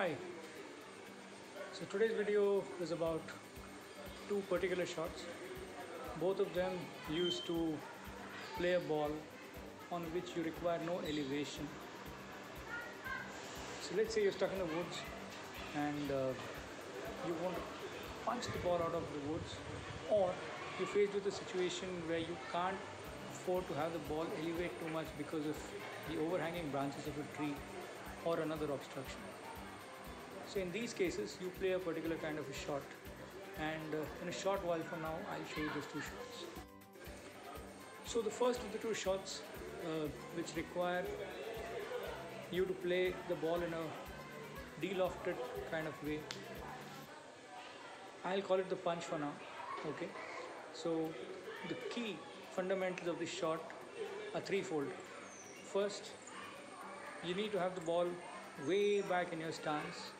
Hi, so today's video is about two particular shots. Both of them used to play a ball on which you require no elevation. So let's say you're stuck in the woods and you want to punch the ball out of the woods, or you're faced with a situation where you can't afford to have the ball elevate too much because of the overhanging branches of a tree or another obstruction. So in these cases, you play a particular kind of a shot, and in a short while from now, I'll show you those two shots. So the first of the two shots, which require you to play the ball in a de-lofted kind of way, I'll call it the punch for now. Okay. So the key fundamentals of this shot are threefold. First, you need to have the ball way back in your stance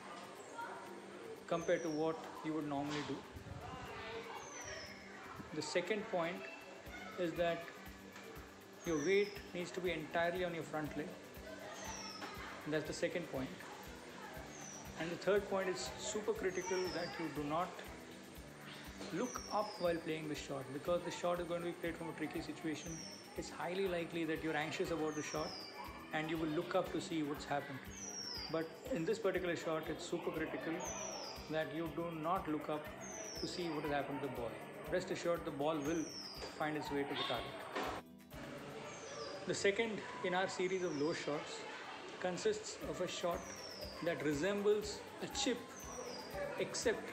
compared to what you would normally do. The second point is that your weight needs to be entirely on your front leg. That's the second point. And the third point is super critical, that you do not look up while playing the shot, because the shot is going to be played from a tricky situation. It's highly likely that you're anxious about the shot and you will look up to see what's happened. But in this particular shot, it's super critical that you do not look up to see what has happened to the ball. Rest assured, the ball will find its way to the target. The second in our series of low shots consists of a shot that resembles a chip, except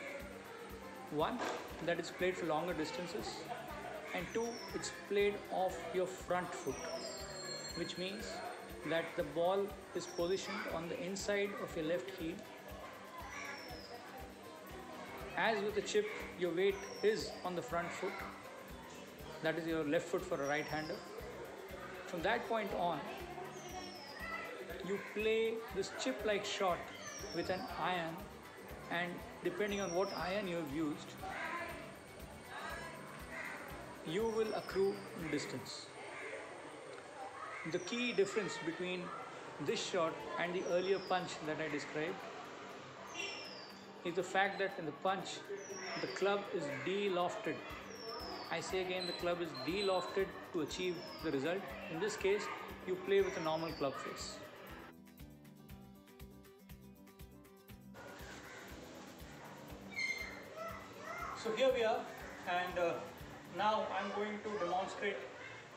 one, that it's played for longer distances, and two, it's played off your front foot, which means that the ball is positioned on the inside of your left heel. As with the chip, your weight is on the front foot, that is your left foot for a right-hander. From that point on, you play this chip-like shot with an iron, and depending on what iron you have used, you will accrue in distance. The key difference between this shot and the earlier punch that I described is the fact that in the punch, the club is de-lofted. I say again, the club is de-lofted to achieve the result. In this case, you play with a normal club face. So here we are, and now I'm going to demonstrate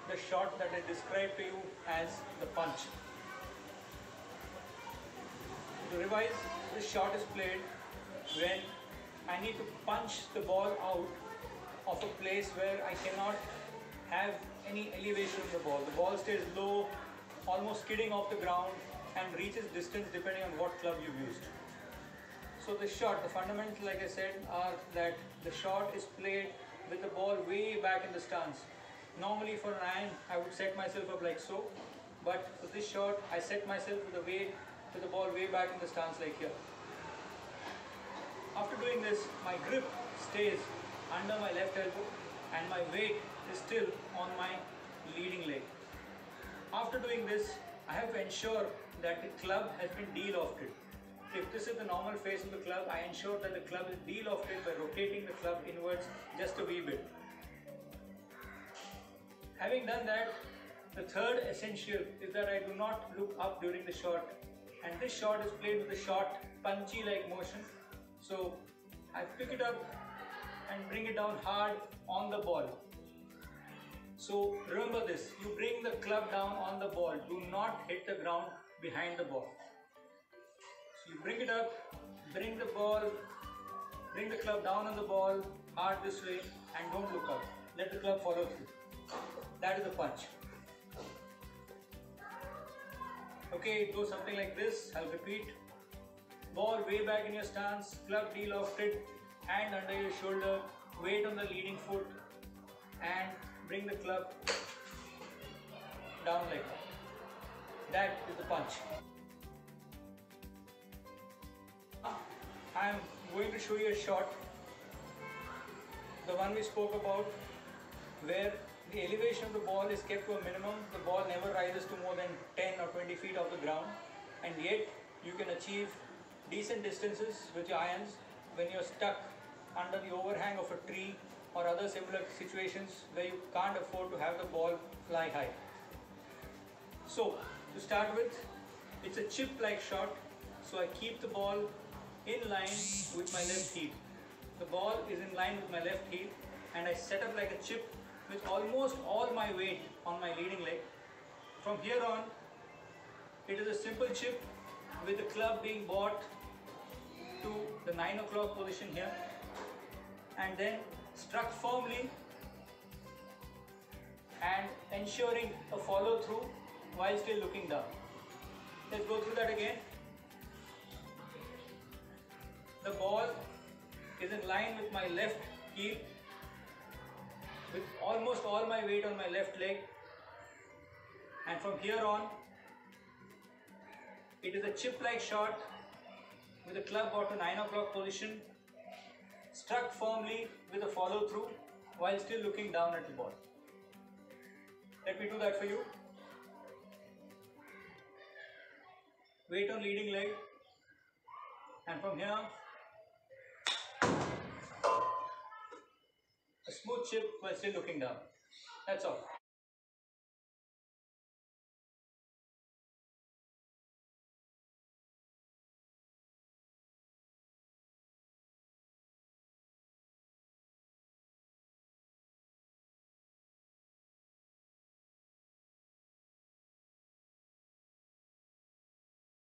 the shot that I described to you as the punch. To revise, this shot is played when I need to punch the ball out of a place where I cannot have any elevation of the ball. The ball stays low, almost skidding off the ground, and reaches distance depending on what club you've used. So the shot, the fundamentals, like I said, are that the shot is played with the ball way back in the stance. Normally for an iron, I would set myself up like so, but for this shot, I set myself with the ball way back in the stance like here. After doing this, my grip stays under my left elbow and my weight is still on my leading leg. After doing this, I have to ensure that the club has been de-lofted. If this is the normal face of the club, I ensure that the club is de-lofted by rotating the club inwards just a wee bit. Having done that, the third essential is that I do not look up during the shot, and this shot is played with a short, punchy-like motion. So I pick it up and bring it down hard on the ball. So remember this, you bring the club down on the ball, do not hit the ground behind the ball. So you bring it up, bring the club down on the ball hard this way, and don't look up. Let the club follow through. That is the punch. Okay, it goes something like this. I'll repeat. Ball way back in your stance, club de-lofted, hand under your shoulder, weight on the leading foot, and bring the club down like that. That is the punch. I am going to show you a shot, the one we spoke about, where the elevation of the ball is kept to a minimum. The ball never rises to more than 10 or 20 feet off the ground, and yet you can achieve decent distances with your irons when you're stuck under the overhang of a tree or other similar situations where you can't afford to have the ball fly high. So to start with, it's a chip like shot, so I keep the ball in line with my left heel. The ball is in line with my left heel and I set up like a chip with almost all my weight on my leading leg. From here on, it is a simple chip with the club being brought to the 9 o'clock position here and then struck firmly and ensuring a follow through while still looking down. Let's go through that again. The ball is in line with my left heel with almost all my weight on my left leg, and from here on it is a chip like shot with the club brought to 9 o'clock position, struck firmly with a follow through while still looking down at the ball. Let me do that for you. Weight on leading leg, and from here a smooth chip while still looking down. That's all.